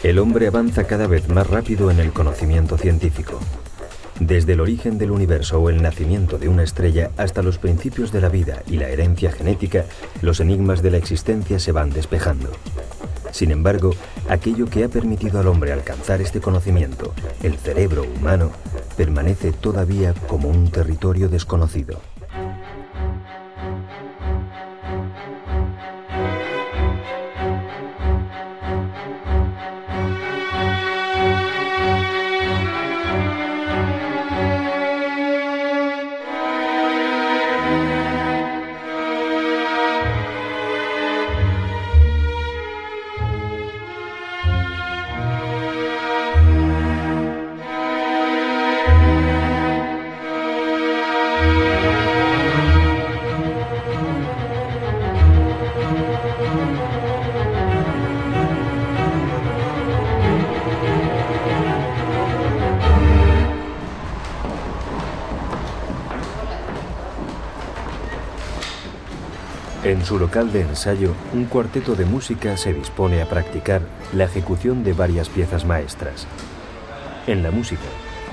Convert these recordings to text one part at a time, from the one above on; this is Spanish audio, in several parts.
El hombre avanza cada vez más rápido en el conocimiento científico. Desde el origen del universo o el nacimiento de una estrella hasta los principios de la vida y la herencia genética, los enigmas de la existencia se van despejando. Sin embargo, aquello que ha permitido al hombre alcanzar este conocimiento, el cerebro humano, permanece todavía como un territorio desconocido. En su local de ensayo, un cuarteto de música se dispone a practicar la ejecución de varias piezas maestras. En la música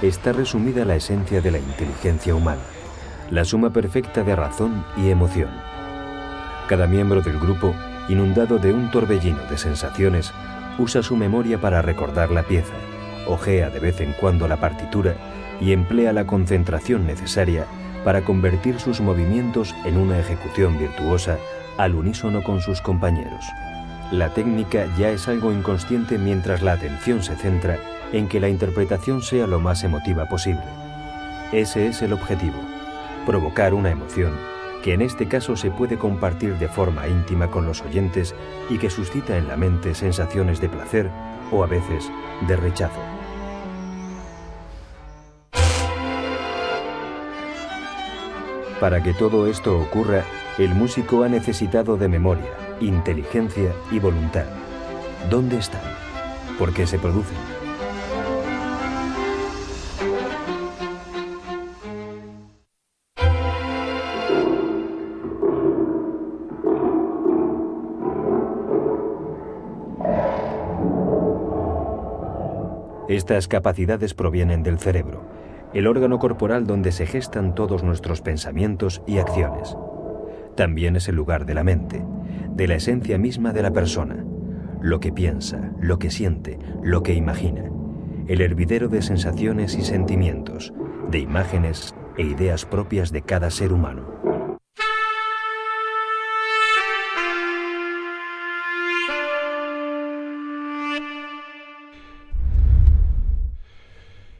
está resumida la esencia de la inteligencia humana, la suma perfecta de razón y emoción. Cada miembro del grupo, inundado de un torbellino de sensaciones, usa su memoria para recordar la pieza, hojea de vez en cuando la partitura y emplea la concentración necesaria para convertir sus movimientos en una ejecución virtuosa al unísono con sus compañeros. La técnica ya es algo inconsciente mientras la atención se centra en que la interpretación sea lo más emotiva posible. Ese es el objetivo, provocar una emoción que en este caso se puede compartir de forma íntima con los oyentes y que suscita en la mente sensaciones de placer o a veces de rechazo. Para que todo esto ocurra, el músico ha necesitado de memoria, inteligencia y voluntad. ¿Dónde están? ¿Por qué se producen? Estas capacidades provienen del cerebro, el órgano corporal donde se gestan todos nuestros pensamientos y acciones. También es el lugar de la mente, de la esencia misma de la persona, lo que piensa, lo que siente, lo que imagina, el hervidero de sensaciones y sentimientos, de imágenes e ideas propias de cada ser humano.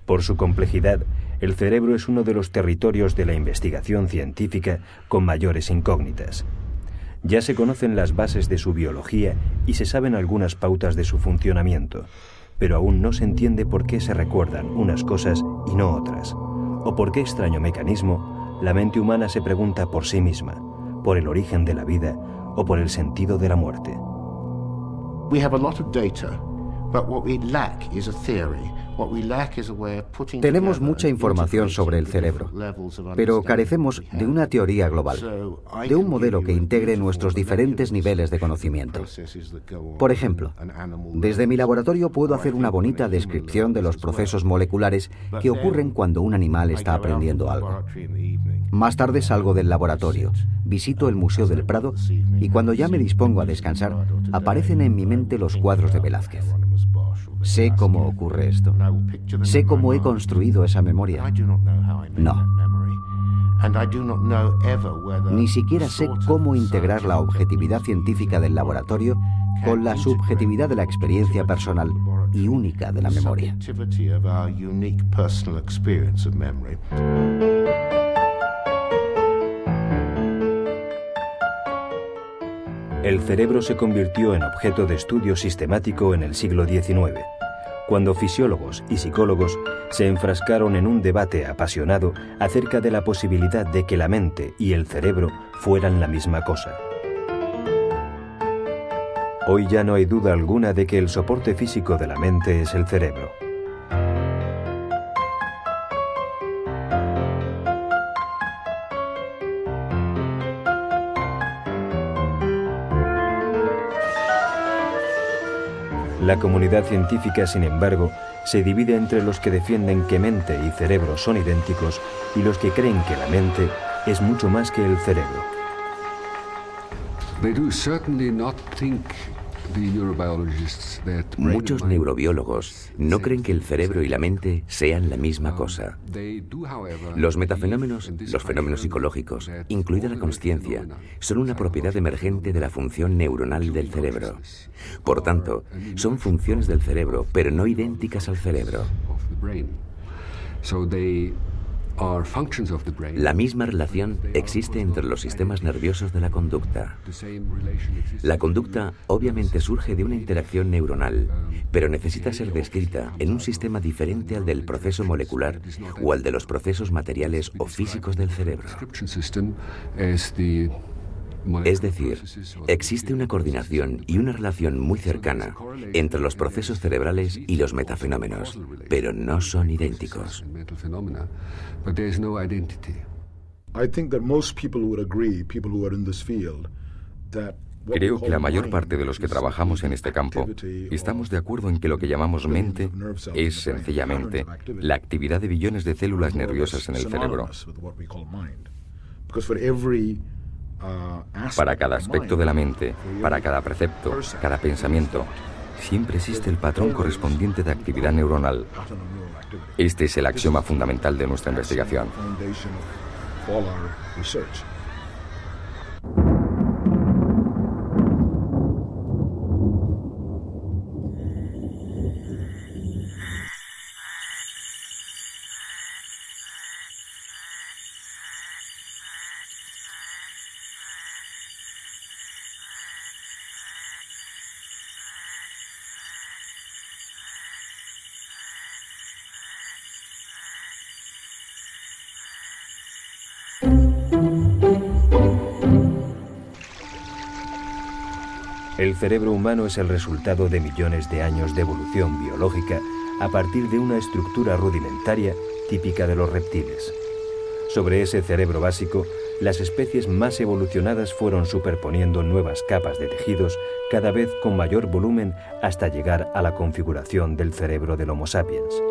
Por su complejidad, el cerebro es uno de los territorios de la investigación científica con mayores incógnitas. Ya se conocen las bases de su biología y se saben algunas pautas de su funcionamiento, pero aún no se entiende por qué se recuerdan unas cosas y no otras, o por qué extraño mecanismo la mente humana se pregunta por sí misma, por el origen de la vida o por el sentido de la muerte. We have a lot of data, but what we lack is a theory. Tenemos mucha información sobre el cerebro, pero carecemos de una teoría global, de un modelo que integre nuestros diferentes niveles de conocimiento. Por ejemplo, desde mi laboratorio puedo hacer una bonita descripción de los procesos moleculares que ocurren cuando un animal está aprendiendo algo. Más tarde salgo del laboratorio, visito el Museo del Prado y cuando ya me dispongo a descansar, aparecen en mi mente los cuadros de Velázquez. ¿Sé cómo ocurre esto? ¿Sé cómo he construido esa memoria? No. Ni siquiera sé cómo integrar la objetividad científica del laboratorio con la subjetividad de la experiencia personal y única de la memoria. El cerebro se convirtió en objeto de estudio sistemático en el siglo XIX, cuando fisiólogos y psicólogos se enfrascaron en un debate apasionado acerca de la posibilidad de que la mente y el cerebro fueran la misma cosa. Hoy ya no hay duda alguna de que el soporte físico de la mente es el cerebro. La comunidad científica, sin embargo, se divide entre los que defienden que mente y cerebro son idénticos y los que creen que la mente es mucho más que el cerebro. Muchos neurobiólogos no creen que el cerebro y la mente sean la misma cosa. Los metafenómenos, los fenómenos psicológicos, incluida la consciencia, son una propiedad emergente de la función neuronal del cerebro. Por tanto, son funciones del cerebro, pero no idénticas al cerebro. La misma relación existe entre los sistemas nerviosos de la conducta. La conducta obviamente surge de una interacción neuronal, pero necesita ser descrita en un sistema diferente al del proceso molecular o al de los procesos materiales o físicos del cerebro. Es decir, existe una coordinación y una relación muy cercana entre los procesos cerebrales y los metafenómenos, pero no son idénticos. Creo que la mayor parte de los que trabajamos en este campo estamos de acuerdo en que lo que llamamos mente es sencillamente la actividad de billones de células nerviosas en el cerebro. Para cada aspecto de la mente, para cada precepto, cada pensamiento, siempre existe el patrón correspondiente de actividad neuronal. Este es el axioma fundamental de nuestra investigación. El cerebro humano es el resultado de millones de años de evolución biológica a partir de una estructura rudimentaria típica de los reptiles. Sobre ese cerebro básico, las especies más evolucionadas fueron superponiendo nuevas capas de tejidos cada vez con mayor volumen hasta llegar a la configuración del cerebro del Homo sapiens.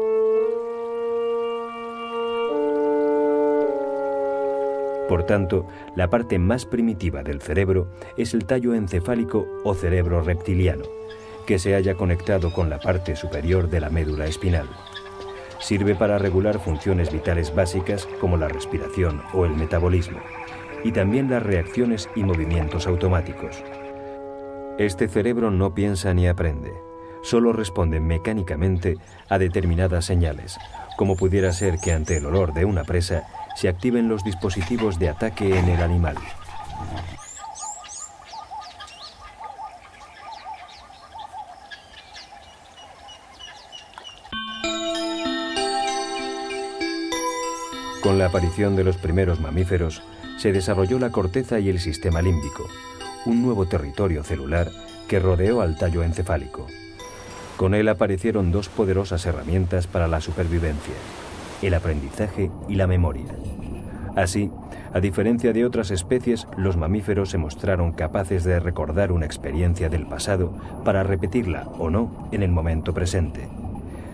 Por tanto, la parte más primitiva del cerebro es el tallo encefálico o cerebro reptiliano, que se halla conectado con la parte superior de la médula espinal. Sirve para regular funciones vitales básicas como la respiración o el metabolismo, y también las reacciones y movimientos automáticos. Este cerebro no piensa ni aprende, solo responde mecánicamente a determinadas señales, como pudiera ser que ante el olor de una presa se activen los dispositivos de ataque en el animal. Con la aparición de los primeros mamíferos, se desarrolló la corteza y el sistema límbico, un nuevo territorio celular que rodeó al tallo encefálico. Con él aparecieron dos poderosas herramientas para la supervivencia: el aprendizaje y la memoria. Así, a diferencia de otras especies, los mamíferos se mostraron capaces de recordar una experiencia del pasado para repetirla o no en el momento presente.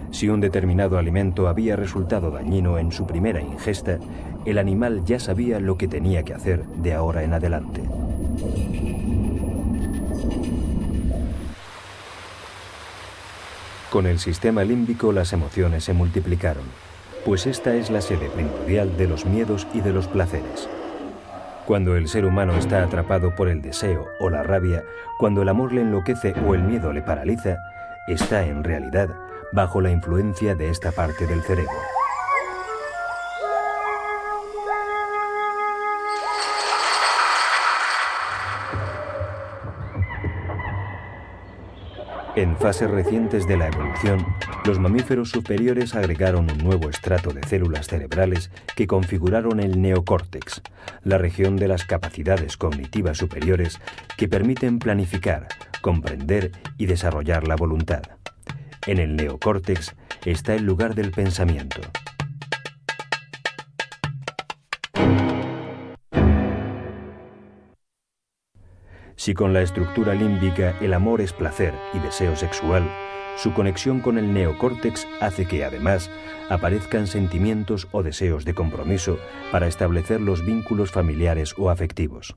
Si un determinado alimento había resultado dañino en su primera ingesta, el animal ya sabía lo que tenía que hacer de ahora en adelante. Con el sistema límbico las emociones se multiplicaron, pues esta es la sede primordial de los miedos y de los placeres. Cuando el ser humano está atrapado por el deseo o la rabia, cuando el amor le enloquece o el miedo le paraliza, está en realidad bajo la influencia de esta parte del cerebro. En fases recientes de la evolución, los mamíferos superiores agregaron un nuevo estrato de células cerebrales que configuraron el neocórtex, la región de las capacidades cognitivas superiores que permiten planificar, comprender y desarrollar la voluntad. En el neocórtex está el lugar del pensamiento. Si con la estructura límbica el amor es placer y deseo sexual, Su conexión con el neocórtex hace que, además, aparezcan sentimientos o deseos de compromiso para establecer los vínculos familiares o afectivos.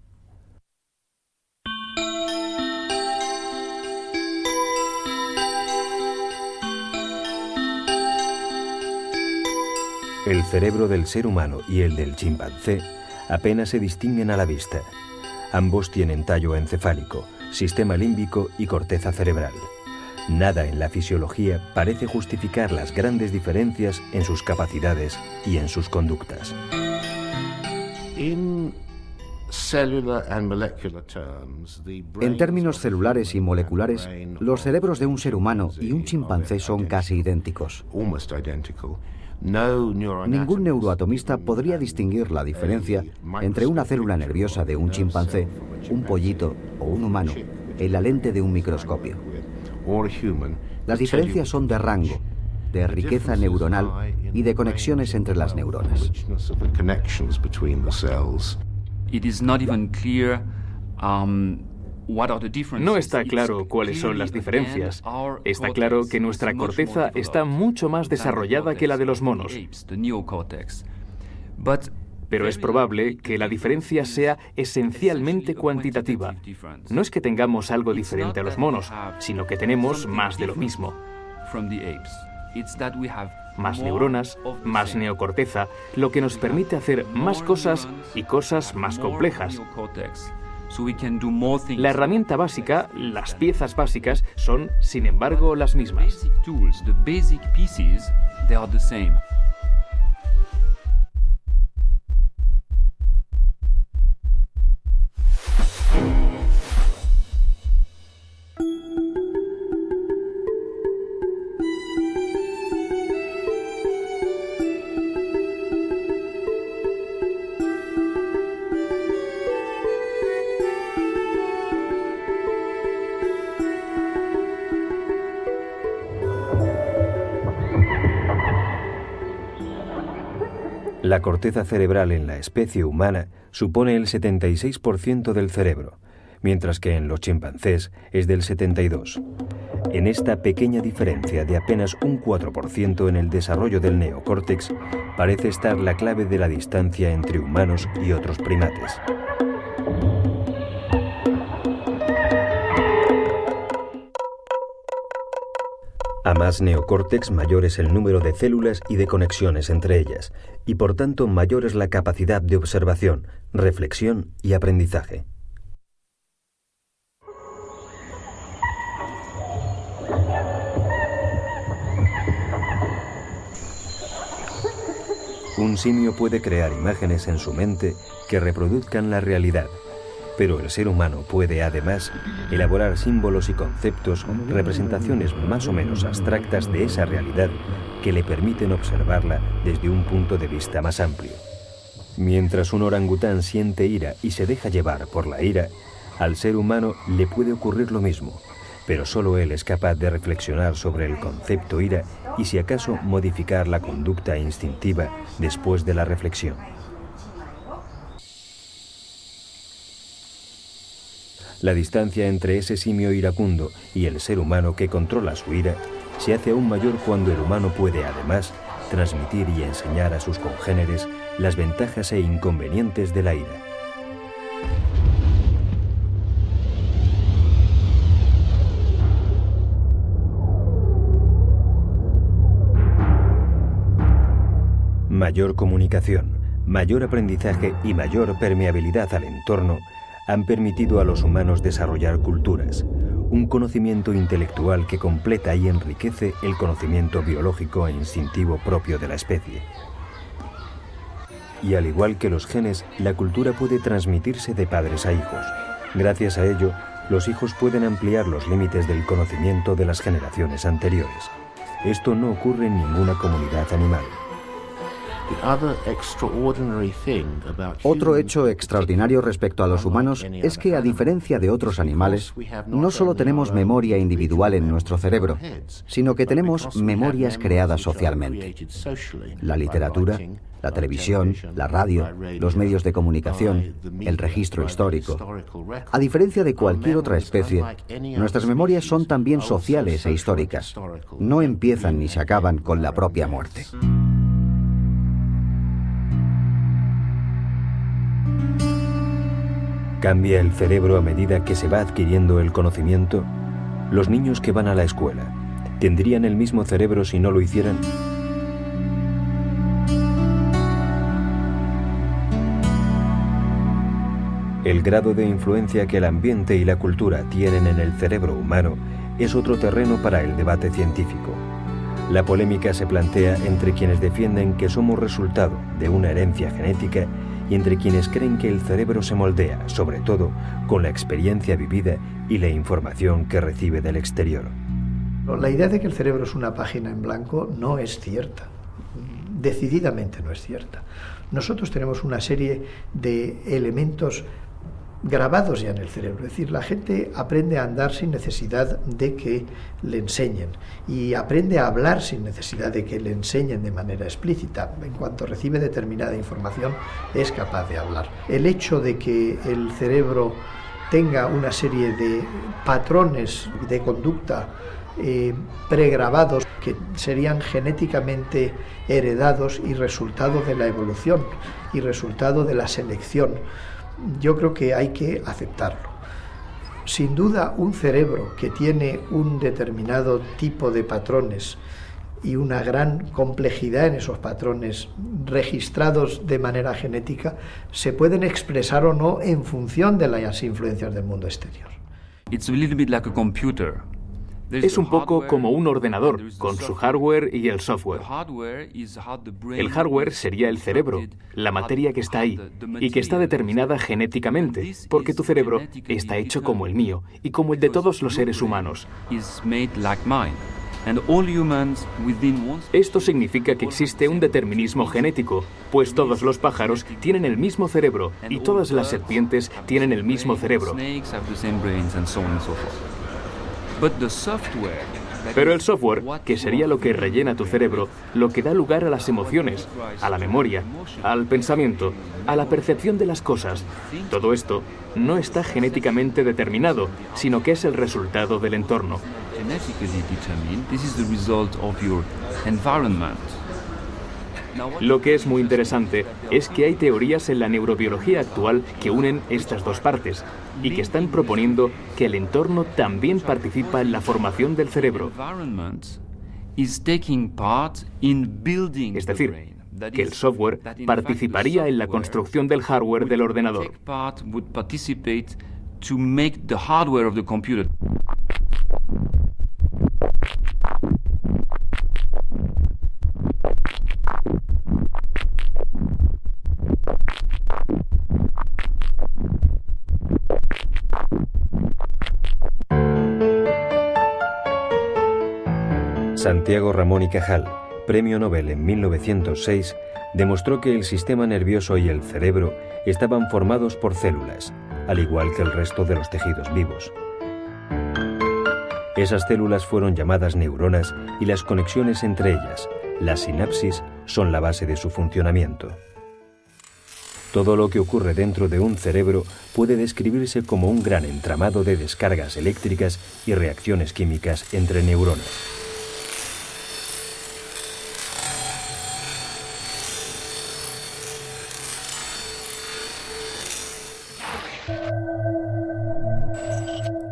El cerebro del ser humano y el del chimpancé apenas se distinguen a la vista. Ambos tienen tallo encefálico, sistema límbico y corteza cerebral. Nada en la fisiología parece justificar las grandes diferencias en sus capacidades y en sus conductas. En términos celulares y moleculares, los cerebros de un ser humano y un chimpancé son casi idénticos. Ningún neuroatomista podría distinguir la diferencia entre una célula nerviosa de un chimpancé, un pollito o un humano en la lente de un microscopio. Las diferencias son de rango, de riqueza neuronal y de conexiones entre las neuronas. No está claro cuáles son las diferencias. Está claro que nuestra corteza está mucho más desarrollada que la de los monos. Pero es probable que la diferencia sea esencialmente cuantitativa. No es que tengamos algo diferente a los monos, sino que tenemos más de lo mismo. Más neuronas, más neocorteza, lo que nos permite hacer más cosas y cosas más complejas. La herramienta básica, las piezas básicas, son, sin embargo, las mismas. La corteza cerebral en la especie humana supone el 76% del cerebro, mientras que en los chimpancés es del 72%. En esta pequeña diferencia de apenas un 4% en el desarrollo del neocórtex parece estar la clave de la distancia entre humanos y otros primates. A más neocórtex, mayor es el número de células y de conexiones entre ellas, y por tanto mayor es la capacidad de observación, reflexión y aprendizaje. Un simio puede crear imágenes en su mente que reproduzcan la realidad, pero el ser humano puede, además, elaborar símbolos y conceptos, representaciones más o menos abstractas de esa realidad que le permiten observarla desde un punto de vista más amplio. Mientras un orangután siente ira y se deja llevar por la ira, al ser humano le puede ocurrir lo mismo, pero solo él es capaz de reflexionar sobre el concepto ira y, si acaso, modificar la conducta instintiva después de la reflexión. La distancia entre ese simio iracundo y el ser humano que controla su ira se hace aún mayor cuando el humano puede, además, transmitir y enseñar a sus congéneres las ventajas e inconvenientes de la ira. Mayor comunicación, mayor aprendizaje y mayor permeabilidad al entorno han permitido a los humanos desarrollar culturas, un conocimiento intelectual que completa y enriquece el conocimiento biológico e instintivo propio de la especie. Y al igual que los genes, la cultura puede transmitirse de padres a hijos. Gracias a ello, los hijos pueden ampliar los límites del conocimiento de las generaciones anteriores. Esto no ocurre en ninguna comunidad animal. Otro hecho extraordinario respecto a los humanos es que, a diferencia de otros animales, no solo tenemos memoria individual en nuestro cerebro, sino que tenemos memorias creadas socialmente. La literatura, la televisión, la radio, los medios de comunicación, el registro histórico. A diferencia de cualquier otra especie, nuestras memorias son también sociales e históricas. No empiezan ni se acaban con la propia muerte. ¿Cambia el cerebro a medida que se va adquiriendo el conocimiento? Los niños que van a la escuela, ¿tendrían el mismo cerebro si no lo hicieran? El grado de influencia que el ambiente y la cultura tienen en el cerebro humano es otro terreno para el debate científico. La polémica se plantea entre quienes defienden que somos resultado de una herencia genética y entre quienes creen que el cerebro se moldea, sobre todo, con la experiencia vivida y la información que recibe del exterior. La idea de que el cerebro es una página en blanco no es cierta. Decididamente no es cierta. Nosotros tenemos una serie de elementos grabados ya en el cerebro. Es decir, la gente aprende a andar sin necesidad de que le enseñen y aprende a hablar sin necesidad de que le enseñen de manera explícita. En cuanto recibe determinada información, es capaz de hablar. El hecho de que el cerebro tenga una serie de patrones de conducta pregrabados que serían genéticamente heredados y resultado de la evolución y resultado de la selección, yo creo que hay que aceptarlo. Sin duda, un cerebro que tiene un determinado tipo de patrones y una gran complejidad en esos patrones registrados de manera genética se pueden expresar o no en función de las influencias del mundo exterior. It's a little bit like a computer. Es un poco como un ordenador, con su hardware y el software. El hardware sería el cerebro, la materia que está ahí, y que está determinada genéticamente, porque tu cerebro está hecho como el mío, y como el de todos los seres humanos. Esto significa que existe un determinismo genético, pues todos los pájaros tienen el mismo cerebro, y todas las serpientes tienen el mismo cerebro. Pero el software, que sería lo que rellena tu cerebro, lo que da lugar a las emociones, a la memoria, al pensamiento, a la percepción de las cosas, todo esto no está genéticamente determinado, sino que es el resultado del entorno. Lo que es muy interesante es que hay teorías en la neurobiología actual que unen estas dos partes y que están proponiendo que el entorno también participa en la formación del cerebro. Es decir, que el software participaría en la construcción del hardware del ordenador. Santiago Ramón y Cajal, premio Nobel en 1906, demostró que el sistema nervioso y el cerebro estaban formados por células, al igual que el resto de los tejidos vivos. Esas células fueron llamadas neuronas y las conexiones entre ellas, las sinapsis, son la base de su funcionamiento. Todo lo que ocurre dentro de un cerebro puede describirse como un gran entramado de descargas eléctricas y reacciones químicas entre neuronas.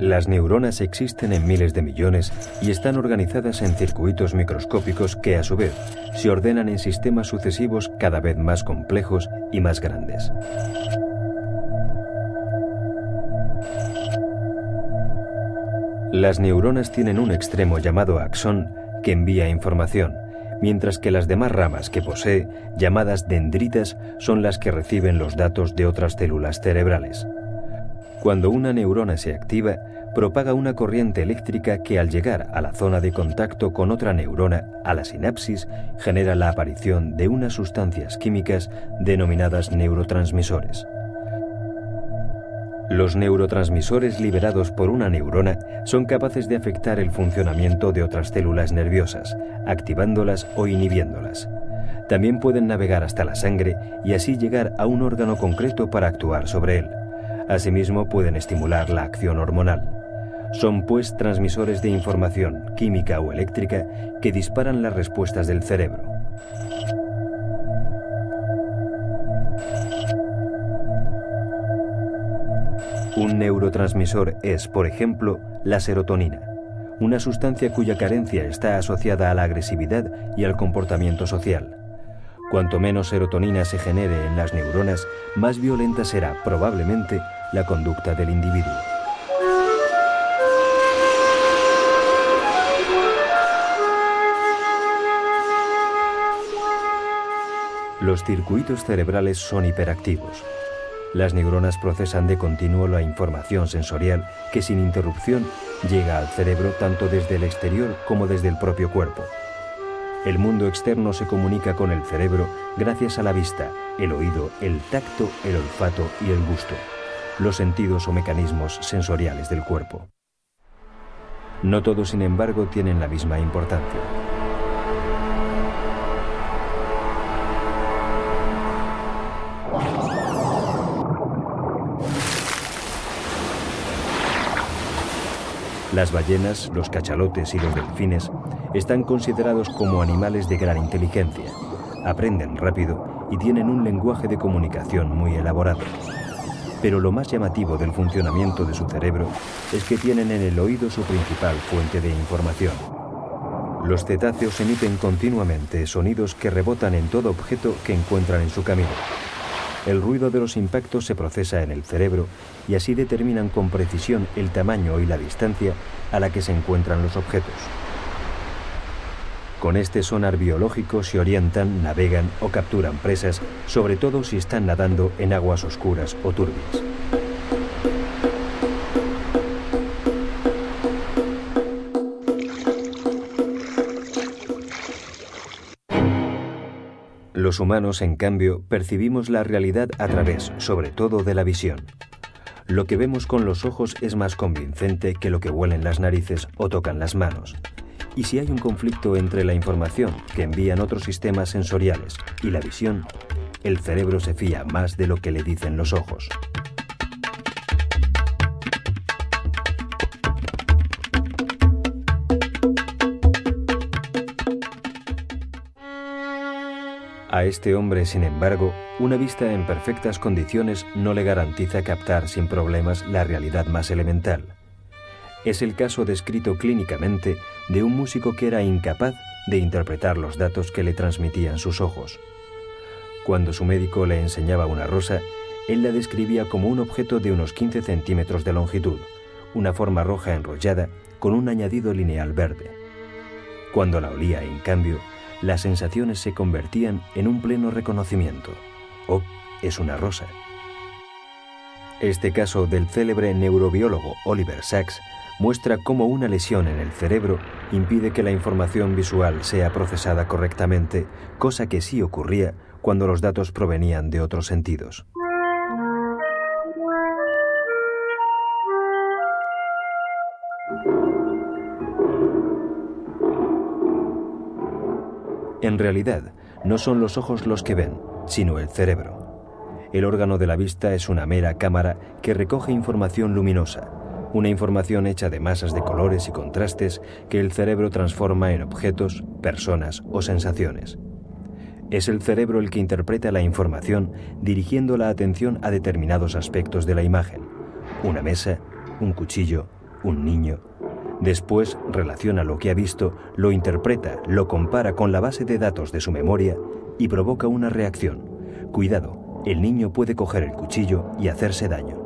Las neuronas existen en miles de millones y están organizadas en circuitos microscópicos que, a su vez, se ordenan en sistemas sucesivos cada vez más complejos y más grandes. Las neuronas tienen un extremo llamado axón que envía información, mientras que las demás ramas que posee, llamadas dendritas, son las que reciben los datos de otras células cerebrales. Cuando una neurona se activa, propaga una corriente eléctrica que al llegar a la zona de contacto con otra neurona, a la sinapsis, genera la aparición de unas sustancias químicas denominadas neurotransmisores. Los neurotransmisores liberados por una neurona son capaces de afectar el funcionamiento de otras células nerviosas, activándolas o inhibiéndolas. También pueden navegar hasta la sangre y así llegar a un órgano concreto para actuar sobre él. Asimismo, pueden estimular la acción hormonal. Son, pues, transmisores de información, química o eléctrica, que disparan las respuestas del cerebro. Un neurotransmisor es, por ejemplo, la serotonina, una sustancia cuya carencia está asociada a la agresividad y al comportamiento social. Cuanto menos serotonina se genere en las neuronas, más violenta será, probablemente, la conducta del individuo. Los circuitos cerebrales son hiperactivos. Las neuronas procesan de continuo la información sensorial que sin interrupción llega al cerebro tanto desde el exterior como desde el propio cuerpo. El mundo externo se comunica con el cerebro gracias a la vista, el oído, el tacto, el olfato y el gusto, los sentidos o mecanismos sensoriales del cuerpo. No todos, sin embargo, tienen la misma importancia. Las ballenas, los cachalotes y los delfines están considerados como animales de gran inteligencia. Aprenden rápido y tienen un lenguaje de comunicación muy elaborado. Pero lo más llamativo del funcionamiento de su cerebro es que tienen en el oído su principal fuente de información. Los cetáceos emiten continuamente sonidos que rebotan en todo objeto que encuentran en su camino. El ruido de los impactos se procesa en el cerebro y así determinan con precisión el tamaño y la distancia a la que se encuentran los objetos. Con este sonar biológico se orientan, navegan o capturan presas, sobre todo si están nadando en aguas oscuras o turbias. Los humanos, en cambio, percibimos la realidad a través, sobre todo, de la visión. Lo que vemos con los ojos es más convincente que lo que huelen las narices o tocan las manos. Y si hay un conflicto entre la información que envían otros sistemas sensoriales y la visión, el cerebro se fía más de lo que le dicen los ojos. A este hombre, sin embargo, una vista en perfectas condiciones no le garantiza captar sin problemas la realidad más elemental. Es el caso descrito clínicamente de un músico que era incapaz de interpretar los datos que le transmitían sus ojos. Cuando su médico le enseñaba una rosa, él la describía como un objeto de unos 15 centímetros de longitud, una forma roja enrollada con un añadido lineal verde. Cuando la olía, en cambio, las sensaciones se convertían en un pleno reconocimiento. Oh, es una rosa. Este caso del célebre neurobiólogo Oliver Sacks muestra cómo una lesión en el cerebro impide que la información visual sea procesada correctamente, cosa que sí ocurría cuando los datos provenían de otros sentidos. En realidad, no son los ojos los que ven, sino el cerebro. El órgano de la vista es una mera cámara que recoge información luminosa, una información hecha de masas de colores y contrastes que el cerebro transforma en objetos, personas o sensaciones. Es el cerebro el que interpreta la información dirigiendo la atención a determinados aspectos de la imagen: una mesa, un cuchillo, un niño. Después relaciona lo que ha visto, lo interpreta, lo compara con la base de datos de su memoria y provoca una reacción. Cuidado, el niño puede coger el cuchillo y hacerse daño.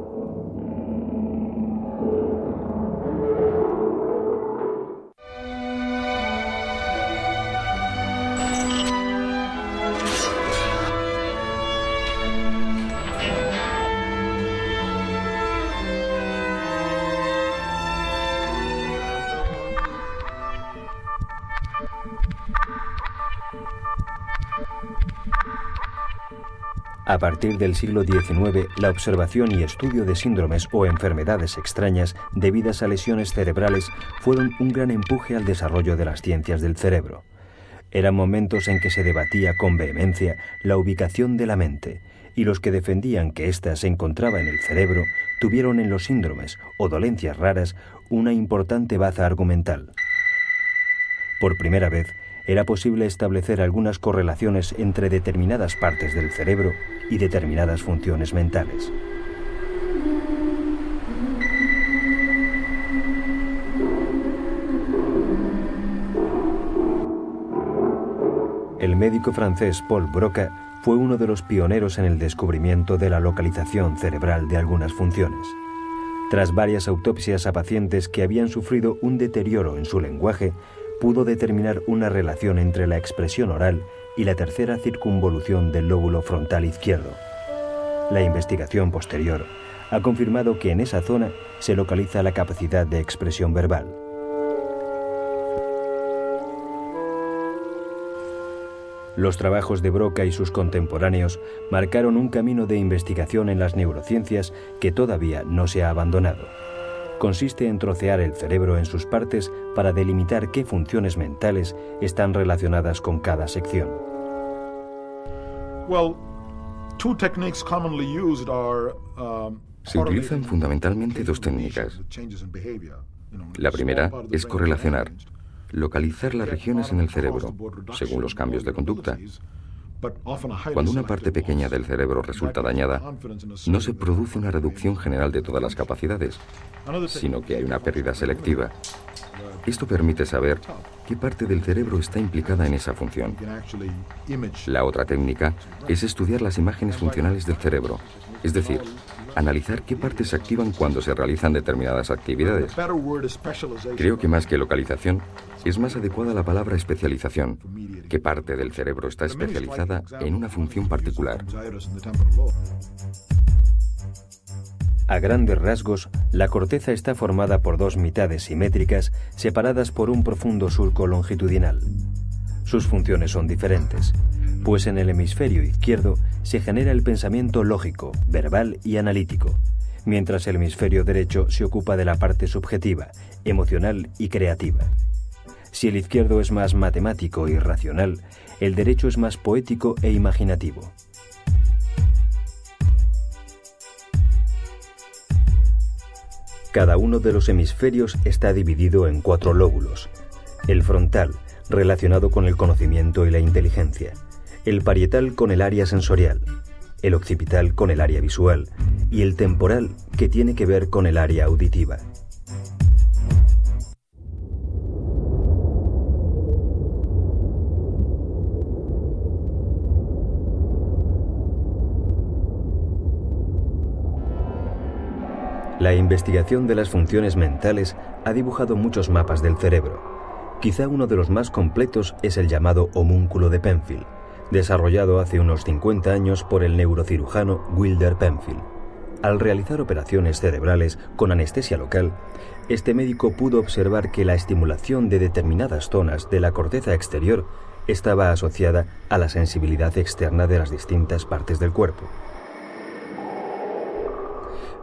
A partir del siglo XIX, la observación y estudio de síndromes o enfermedades extrañas debidas a lesiones cerebrales fueron un gran empuje al desarrollo de las ciencias del cerebro. Eran momentos en que se debatía con vehemencia la ubicación de la mente, y los que defendían que ésta se encontraba en el cerebro tuvieron en los síndromes o dolencias raras una importante baza argumental. Por primera vez, era posible establecer algunas correlaciones entre determinadas partes del cerebro y determinadas funciones mentales. El médico francés Paul Broca fue uno de los pioneros en el descubrimiento de la localización cerebral de algunas funciones. Tras varias autopsias a pacientes que habían sufrido un deterioro en su lenguaje, pudo determinar una relación entre la expresión oral y la tercera circunvolución del lóbulo frontal izquierdo. La investigación posterior ha confirmado que en esa zona se localiza la capacidad de expresión verbal. Los trabajos de Broca y sus contemporáneos marcaron un camino de investigación en las neurociencias que todavía no se ha abandonado. Consiste en trocear el cerebro en sus partes para delimitar qué funciones mentales están relacionadas con cada sección. Se utilizan fundamentalmente dos técnicas. La primera es correlacionar, localizar las regiones en el cerebro, según los cambios de conducta. Cuando una parte pequeña del cerebro resulta dañada, no se produce una reducción general de todas las capacidades, sino que hay una pérdida selectiva. Esto permite saber qué parte del cerebro está implicada en esa función. La otra técnica es estudiar las imágenes funcionales del cerebro, es decir, analizar qué partes se activan cuando se realizan determinadas actividades. Creo que más que localización, es más adecuada la palabra especialización, qué parte del cerebro está especializada en una función particular. A grandes rasgos, la corteza está formada por dos mitades simétricas separadas por un profundo surco longitudinal. Sus funciones son diferentes, pues en el hemisferio izquierdo se genera el pensamiento lógico, verbal y analítico, mientras el hemisferio derecho se ocupa de la parte subjetiva, emocional y creativa. Si el izquierdo es más matemático y racional, el derecho es más poético e imaginativo. Cada uno de los hemisferios está dividido en 4 lóbulos. El frontal, relacionado con el conocimiento y la inteligencia. El parietal con el área sensorial. El occipital con el área visual. Y el temporal, que tiene que ver con el área auditiva. La investigación de las funciones mentales ha dibujado muchos mapas del cerebro. Quizá uno de los más completos es el llamado homúnculo de Penfield, desarrollado hace unos 50 años por el neurocirujano Wilder Penfield. Al realizar operaciones cerebrales con anestesia local, este médico pudo observar que la estimulación de determinadas zonas de la corteza exterior estaba asociada a la sensibilidad externa de las distintas partes del cuerpo.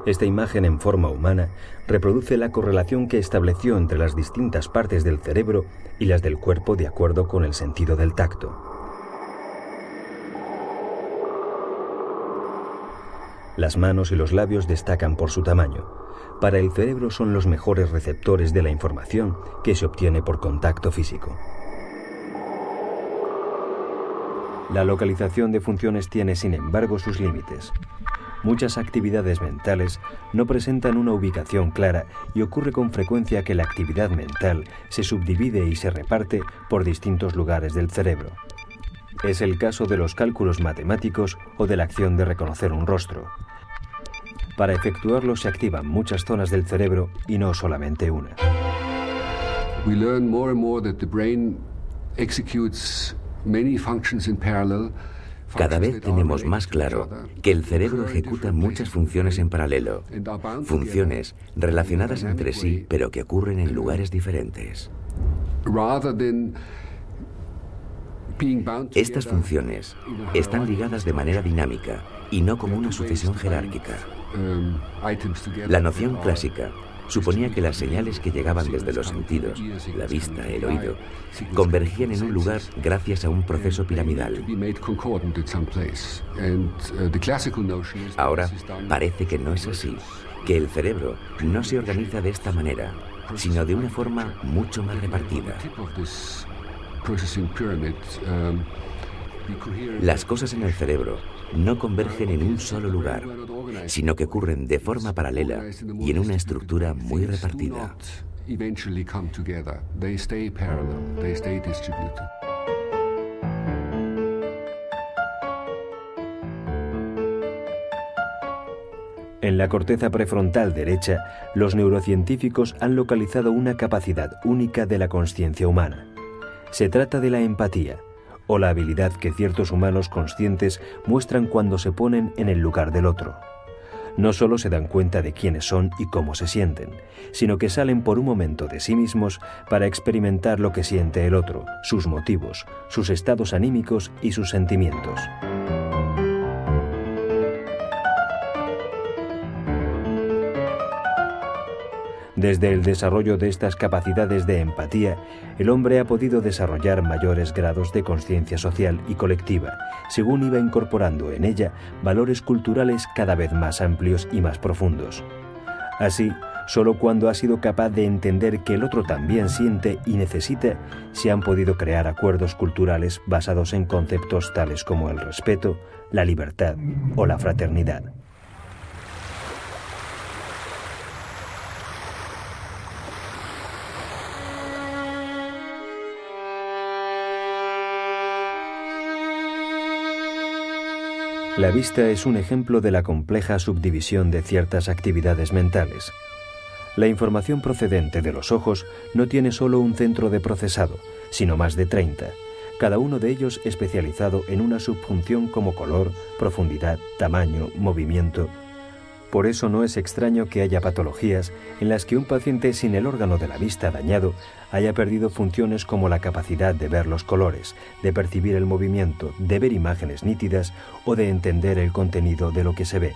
Esta imagen en forma humana reproduce la correlación que estableció entre las distintas partes del cerebro y las del cuerpo de acuerdo con el sentido del tacto. Las manos y los labios destacan por su tamaño. Para el cerebro son los mejores receptores de la información que se obtiene por contacto físico. La localización de funciones tiene, sin embargo, sus límites. Muchas actividades mentales no presentan una ubicación clara y ocurre con frecuencia que la actividad mental se subdivide y se reparte por distintos lugares del cerebro. Es el caso de los cálculos matemáticos o de la acción de reconocer un rostro. Para efectuarlo se activan muchas zonas del cerebro y no solamente una. We learn more and more that the brain executes many functions in parallel. Cada vez tenemos más claro que el cerebro ejecuta muchas funciones en paralelo, funciones relacionadas entre sí, pero que ocurren en lugares diferentes. Estas funciones están ligadas de manera dinámica y no como una sucesión jerárquica. La noción clásica suponía que las señales que llegaban desde los sentidos, la vista, el oído, convergían en un lugar gracias a un proceso piramidal. Ahora parece que no es así, que el cerebro no se organiza de esta manera, sino de una forma mucho más repartida. Las cosas en el cerebro no convergen en un solo lugar, sino que ocurren de forma paralela y en una estructura muy repartida. En la corteza prefrontal derecha, los neurocientíficos han localizado una capacidad única de la consciencia humana. Se trata de la empatía, o la habilidad que ciertos humanos conscientes muestran cuando se ponen en el lugar del otro. No solo se dan cuenta de quiénes son y cómo se sienten, sino que salen por un momento de sí mismos para experimentar lo que siente el otro, sus motivos, sus estados anímicos y sus sentimientos. Desde el desarrollo de estas capacidades de empatía, el hombre ha podido desarrollar mayores grados de conciencia social y colectiva, según iba incorporando en ella valores culturales cada vez más amplios y más profundos. Así, solo cuando ha sido capaz de entender que el otro también siente y necesita, se han podido crear acuerdos culturales basados en conceptos tales como el respeto, la libertad o la fraternidad. La vista es un ejemplo de la compleja subdivisión de ciertas actividades mentales. La información procedente de los ojos no tiene solo un centro de procesado, sino más de 30, cada uno de ellos especializado en una subfunción como color, profundidad, tamaño, movimiento. Por eso no es extraño que haya patologías en las que un paciente sin el órgano de la vista dañado haya perdido funciones como la capacidad de ver los colores, de percibir el movimiento, de ver imágenes nítidas o de entender el contenido de lo que se ve.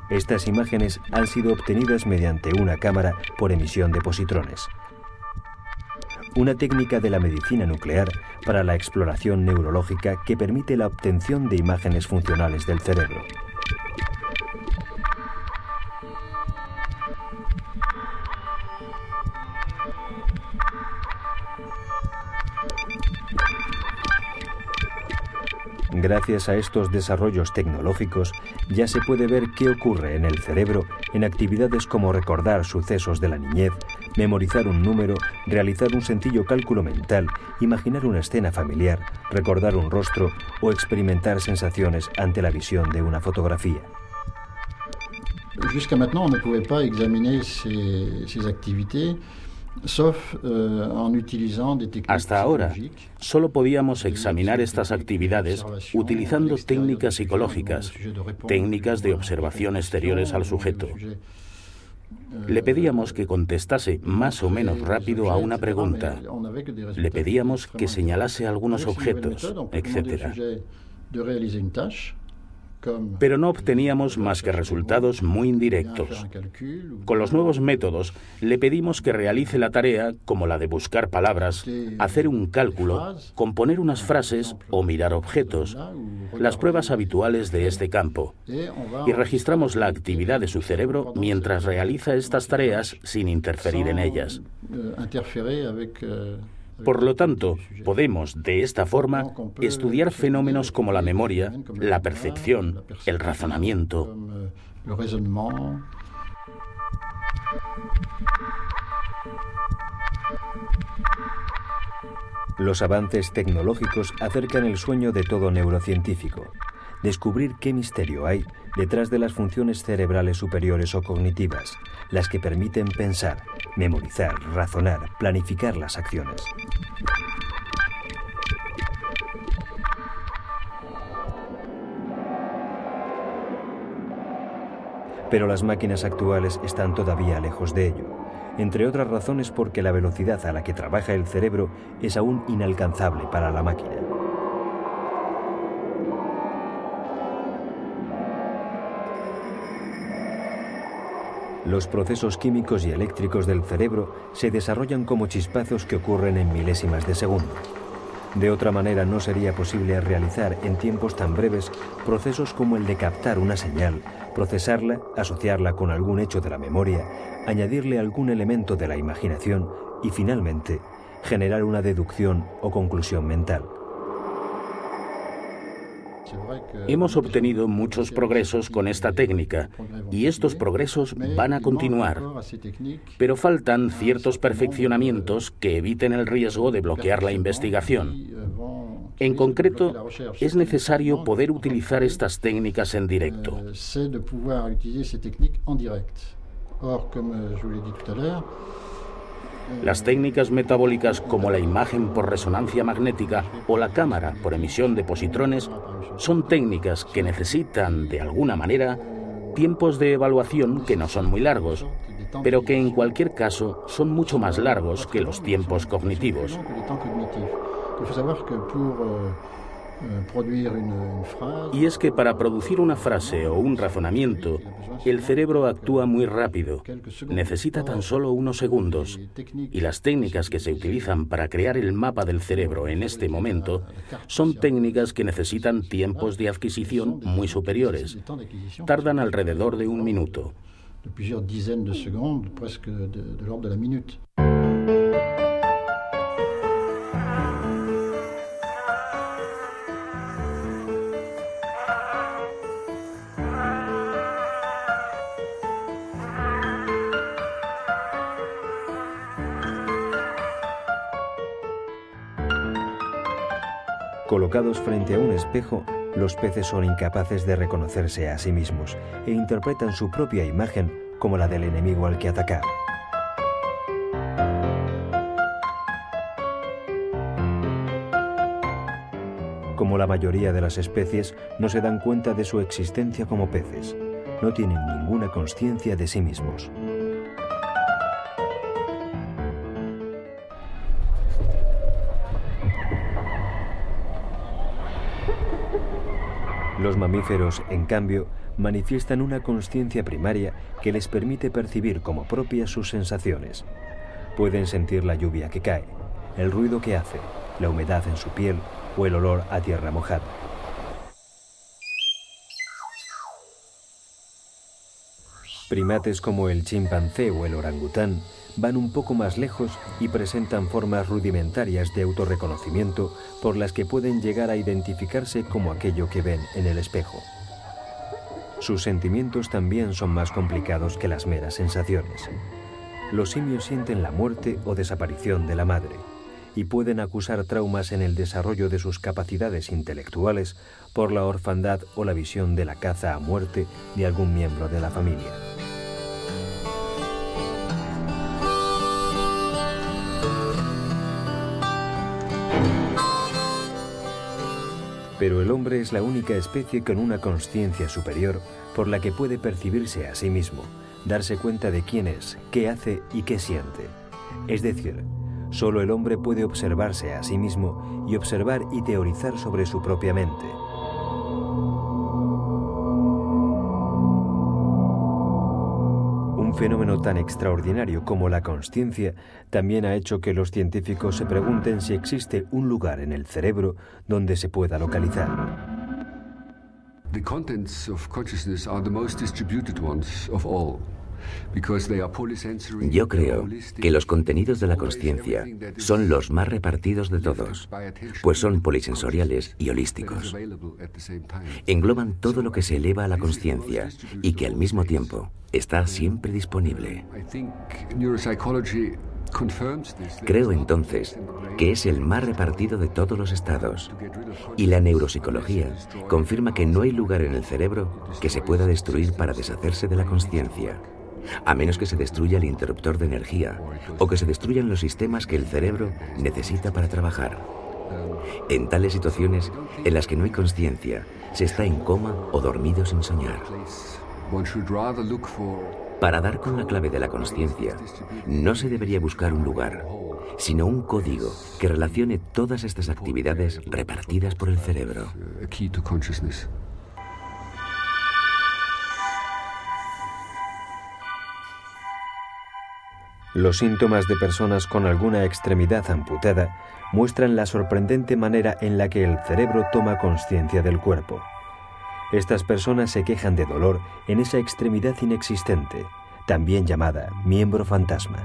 Estas imágenes han sido obtenidas mediante una cámara por emisión de positrones. Una técnica de la medicina nuclear para la exploración neurológica que permite la obtención de imágenes funcionales del cerebro. Gracias a estos desarrollos tecnológicos, ya se puede ver qué ocurre en el cerebro en actividades como recordar sucesos de la niñez, memorizar un número, realizar un sencillo cálculo mental, imaginar una escena familiar, recordar un rostro o experimentar sensaciones ante la visión de una fotografía. Jusqu'à maintenant, on ne pouvait pas examiner ces activités. Hasta ahora, solo podíamos examinar estas actividades utilizando técnicas psicológicas, técnicas de observación exteriores al sujeto. Le pedíamos que contestase más o menos rápido a una pregunta. Le pedíamos que señalase algunos objetos, etc. Pero no obteníamos más que resultados muy indirectos. Con los nuevos métodos, le pedimos que realice la tarea como la de buscar palabras, hacer un cálculo, componer unas frases o mirar objetos, las pruebas habituales de este campo. Y registramos la actividad de su cerebro mientras realiza estas tareas sin interferir en ellas. Por lo tanto, podemos, de esta forma, estudiar fenómenos como la memoria, la percepción, el razonamiento. Los avances tecnológicos acercan el sueño de todo neurocientífico: descubrir qué misterio hay detrás de las funciones cerebrales superiores o cognitivas, las que permiten pensar, memorizar, razonar, planificar las acciones. Pero las máquinas actuales están todavía lejos de ello, entre otras razones porque la velocidad a la que trabaja el cerebro es aún inalcanzable para la máquina. Los procesos químicos y eléctricos del cerebro se desarrollan como chispazos que ocurren en milésimas de segundo. De otra manera no sería posible realizar en tiempos tan breves procesos como el de captar una señal, procesarla, asociarla con algún hecho de la memoria, añadirle algún elemento de la imaginación y finalmente generar una deducción o conclusión mental. Hemos obtenido muchos progresos con esta técnica y estos progresos van a continuar, pero faltan ciertos perfeccionamientos que eviten el riesgo de bloquear la investigación. En concreto, es necesario poder utilizar estas técnicas en directo. Las técnicas metabólicas como la imagen por resonancia magnética o la cámara por emisión de positrones son técnicas que necesitan, de alguna manera, tiempos de evaluación que no son muy largos, pero que en cualquier caso son mucho más largos que los tiempos cognitivos. Y es que para producir una frase o un razonamiento, el cerebro actúa muy rápido, necesita tan solo unos segundos, y las técnicas que se utilizan para crear el mapa del cerebro en este momento son técnicas que necesitan tiempos de adquisición muy superiores. Tardan alrededor de 1 minuto. Colocados frente a un espejo, los peces son incapaces de reconocerse a sí mismos e interpretan su propia imagen como la del enemigo al que atacar. Como la mayoría de las especies, no se dan cuenta de su existencia como peces. No tienen ninguna consciencia de sí mismos. Los mamíferos, en cambio, manifiestan una consciencia primaria que les permite percibir como propias sus sensaciones. Pueden sentir la lluvia que cae, el ruido que hace, la humedad en su piel o el olor a tierra mojada. Primates como el chimpancé o el orangután van un poco más lejos y presentan formas rudimentarias de autorreconocimiento por las que pueden llegar a identificarse como aquello que ven en el espejo. Sus sentimientos también son más complicados que las meras sensaciones. Los simios sienten la muerte o desaparición de la madre y pueden acusar traumas en el desarrollo de sus capacidades intelectuales por la orfandad o la visión de la caza a muerte de algún miembro de la familia. Pero el hombre es la única especie con una consciencia superior por la que puede percibirse a sí mismo, darse cuenta de quién es, qué hace y qué siente. Es decir, solo el hombre puede observarse a sí mismo y observar y teorizar sobre su propia mente. Un fenómeno tan extraordinario como la consciencia también ha hecho que los científicos se pregunten si existe un lugar en el cerebro donde se pueda localizar. The contents of consciousness are the most distributed ones of all. Yo creo que los contenidos de la consciencia son los más repartidos de todos, pues son polisensoriales y holísticos. Engloban todo lo que se eleva a la consciencia y que al mismo tiempo está siempre disponible. Creo entonces que es el más repartido de todos los estados, y la neuropsicología confirma que no hay lugar en el cerebro que se pueda destruir para deshacerse de la consciencia. a menos que se destruya el interruptor de energía o que se destruyan los sistemas que el cerebro necesita para trabajar. En tales situaciones en las que no hay consciencia, se está en coma o dormido sin soñar. Para dar con la clave de la consciencia, no se debería buscar un lugar, sino un código que relacione todas estas actividades repartidas por el cerebro. Los síntomas de personas con alguna extremidad amputada muestran la sorprendente manera en la que el cerebro toma consciencia del cuerpo. Estas personas se quejan de dolor en esa extremidad inexistente, también llamada miembro fantasma.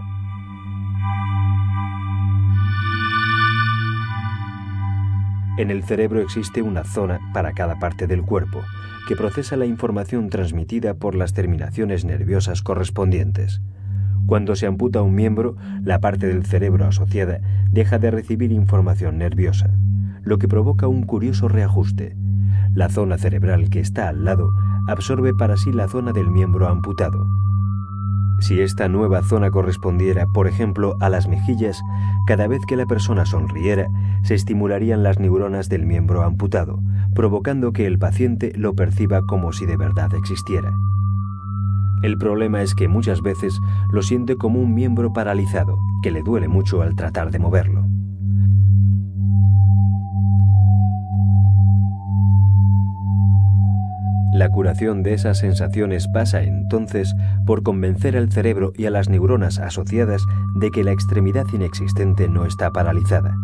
En el cerebro existe una zona para cada parte del cuerpo, que procesa la información transmitida por las terminaciones nerviosas correspondientes. Cuando se amputa un miembro, la parte del cerebro asociada deja de recibir información nerviosa, lo que provoca un curioso reajuste. La zona cerebral que está al lado absorbe para sí la zona del miembro amputado. Si esta nueva zona correspondiera, por ejemplo, a las mejillas, cada vez que la persona sonriera, se estimularían las neuronas del miembro amputado, provocando que el paciente lo perciba como si de verdad existiera. El problema es que muchas veces lo siente como un miembro paralizado, que le duele mucho al tratar de moverlo. La curación de esas sensaciones pasa entonces por convencer al cerebro y a las neuronas asociadas de que la extremidad inexistente no está paralizada.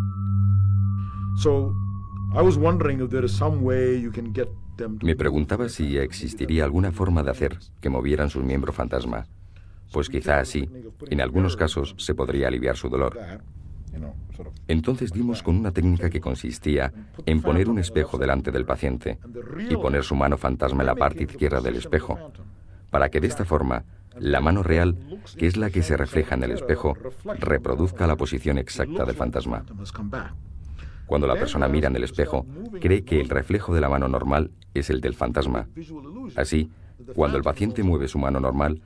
Me preguntaba si existiría alguna forma de hacer que movieran su miembro fantasma. Pues quizá así, en algunos casos, se podría aliviar su dolor. Entonces dimos con una técnica que consistía en poner un espejo delante del paciente y poner su mano fantasma en la parte izquierda del espejo, para que de esta forma la mano real, que es la que se refleja en el espejo, reproduzca la posición exacta del fantasma. Cuando la persona mira en el espejo, cree que el reflejo de la mano normal es el del fantasma. Así, cuando el paciente mueve su mano normal,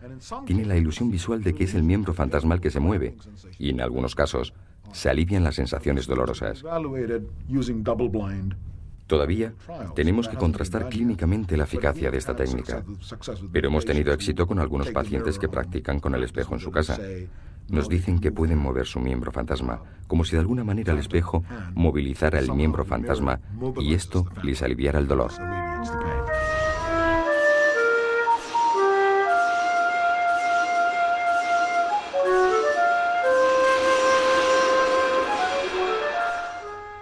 tiene la ilusión visual de que es el miembro fantasmal que se mueve, y en algunos casos, se alivian las sensaciones dolorosas. Todavía tenemos que contrastar clínicamente la eficacia de esta técnica, pero hemos tenido éxito con algunos pacientes que practican con el espejo en su casa. Nos dicen que pueden mover su miembro fantasma, como si de alguna manera el espejo movilizara el miembro fantasma y esto les aliviara el dolor.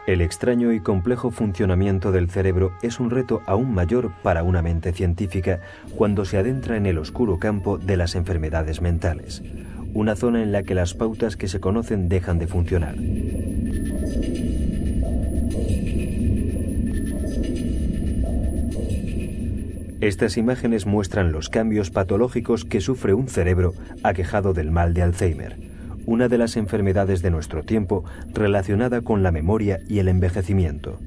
El extraño y complejo funcionamiento del cerebro es un reto aún mayor para una mente científica cuando se adentra en el oscuro campo de las enfermedades mentales, una zona en la que las pautas que se conocen dejan de funcionar. Estas imágenes muestran los cambios patológicos que sufre un cerebro aquejado del mal de Alzheimer, una de las enfermedades de nuestro tiempo relacionada con la memoria y el envejecimiento.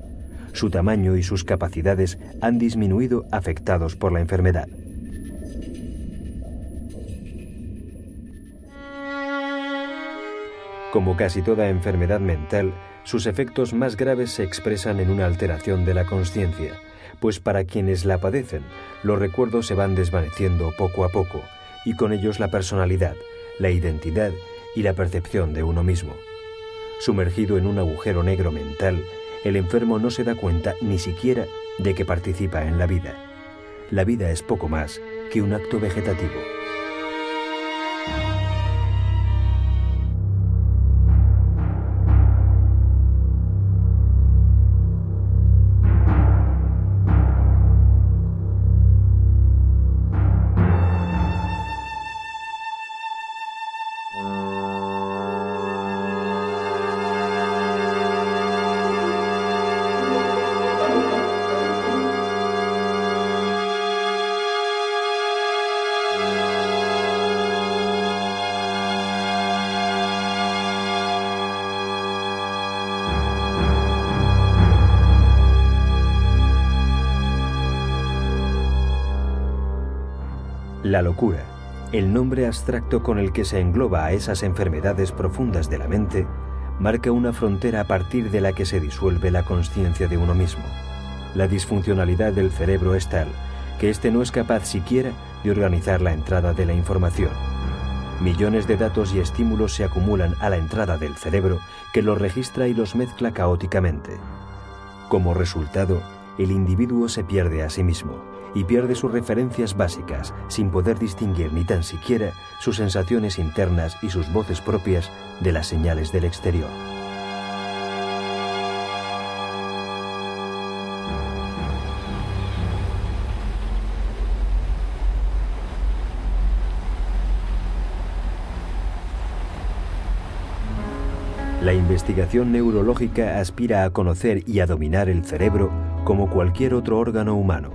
Su tamaño y sus capacidades han disminuido afectados por la enfermedad. Como casi toda enfermedad mental, sus efectos más graves se expresan en una alteración de la consciencia, pues para quienes la padecen, los recuerdos se van desvaneciendo poco a poco, y con ellos la personalidad, la identidad y la percepción de uno mismo. Sumergido en un agujero negro mental, el enfermo no se da cuenta ni siquiera de que participa en la vida. La vida es poco más que un acto vegetativo. La locura, el nombre abstracto con el que se engloba a esas enfermedades profundas de la mente marca una frontera a partir de la que se disuelve la consciencia de uno mismo. La disfuncionalidad del cerebro es tal que éste no es capaz siquiera de organizar la entrada de la información. Millones de datos y estímulos se acumulan a la entrada del cerebro, que los registra y los mezcla caóticamente. Como resultado, el individuo se pierde a sí mismo y pierde sus referencias básicas, sin poder distinguir ni tan siquiera sus sensaciones internas y sus voces propias de las señales del exterior. La investigación neurológica aspira a conocer y a dominar el cerebro como cualquier otro órgano humano.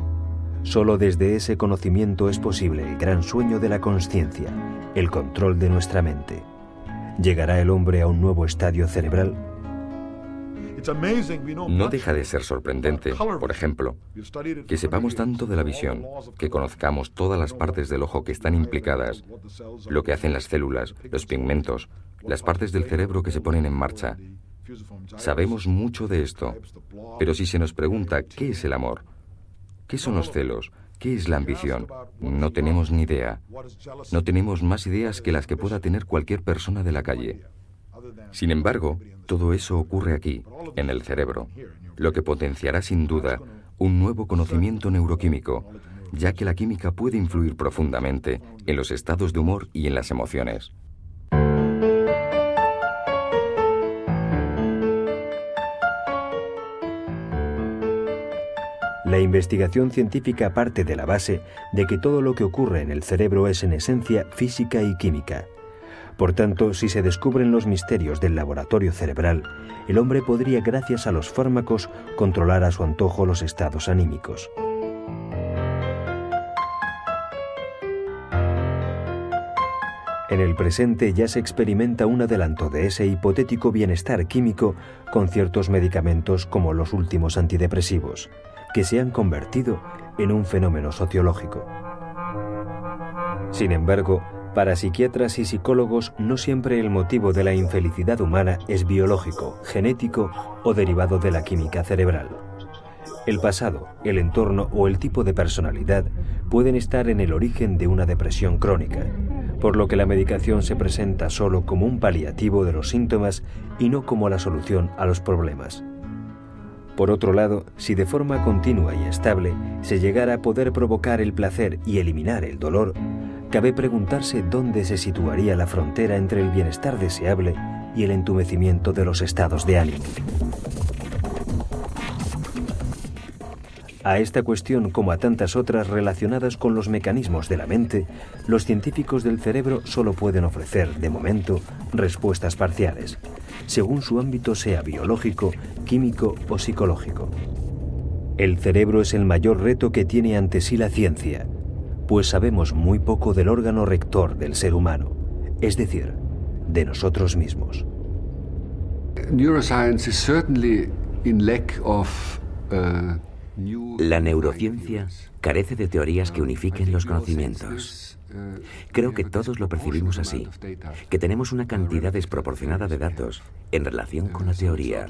Solo desde ese conocimiento es posible el gran sueño de la consciencia, el control de nuestra mente. ¿Llegará el hombre a un nuevo estadio cerebral? No deja de ser sorprendente, por ejemplo, que sepamos tanto de la visión, que conozcamos todas las partes del ojo que están implicadas, lo que hacen las células, los pigmentos, las partes del cerebro que se ponen en marcha. Sabemos mucho de esto, pero si se nos pregunta ¿qué es el amor? ¿Qué son los celos? ¿Qué es la ambición? No tenemos ni idea. No tenemos más ideas que las que pueda tener cualquier persona de la calle. Sin embargo, todo eso ocurre aquí, en el cerebro, lo que potenciará sin duda un nuevo conocimiento neuroquímico, ya que la química puede influir profundamente en los estados de humor y en las emociones. La investigación científica parte de la base de que todo lo que ocurre en el cerebro es en esencia física y química. Por tanto, si se descubren los misterios del laboratorio cerebral, el hombre podría, gracias a los fármacos, controlar a su antojo los estados anímicos. En el presente ya se experimenta un adelanto de ese hipotético bienestar químico con ciertos medicamentos como los últimos antidepresivos, que se han convertido en un fenómeno sociológico. Sin embargo, para psiquiatras y psicólogos no siempre el motivo de la infelicidad humana es biológico, genético o derivado de la química cerebral. El pasado, el entorno o el tipo de personalidad pueden estar en el origen de una depresión crónica, por lo que la medicación se presenta solo como un paliativo de los síntomas y no como la solución a los problemas. Por otro lado, si de forma continua y estable se llegara a poder provocar el placer y eliminar el dolor, cabe preguntarse dónde se situaría la frontera entre el bienestar deseable y el entumecimiento de los estados de ánimo. A esta cuestión, como a tantas otras relacionadas con los mecanismos de la mente, los científicos del cerebro solo pueden ofrecer, de momento, respuestas parciales, según su ámbito sea biológico, químico o psicológico. El cerebro es el mayor reto que tiene ante sí la ciencia, pues sabemos muy poco del órgano rector del ser humano, es decir, de nosotros mismos. La neurociencia carece de teorías que unifiquen los conocimientos. Creo que todos lo percibimos así, que tenemos una cantidad desproporcionada de datos en relación con la teoría.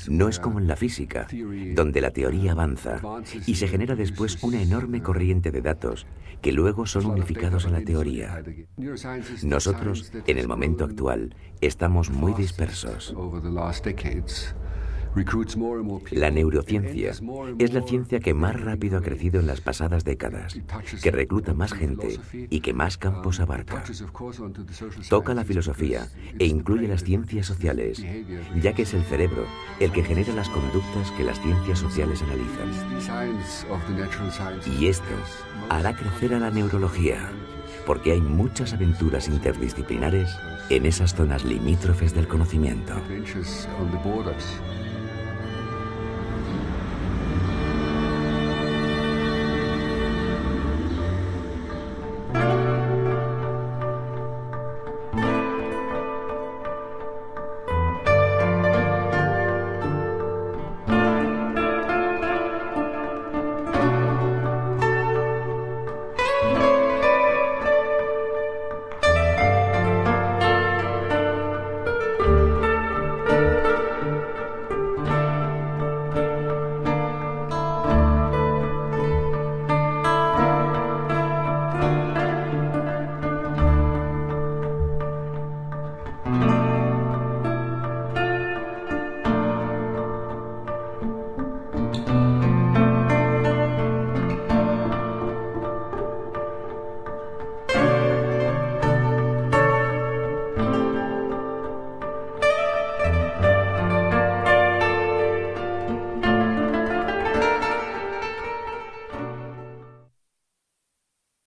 No es como en la física, donde la teoría avanza y se genera después una enorme corriente de datos que luego son unificados en la teoría. Nosotros, en el momento actual, estamos muy dispersos. La neurociencia es la ciencia que más rápido ha crecido en las pasadas décadas, que recluta más gente y que más campos abarca. Toca la filosofía e incluye las ciencias sociales, ya que es el cerebro el que genera las conductas que las ciencias sociales analizan. Y esto hará crecer a la neurología, porque hay muchas aventuras interdisciplinares en esas zonas limítrofes del conocimiento.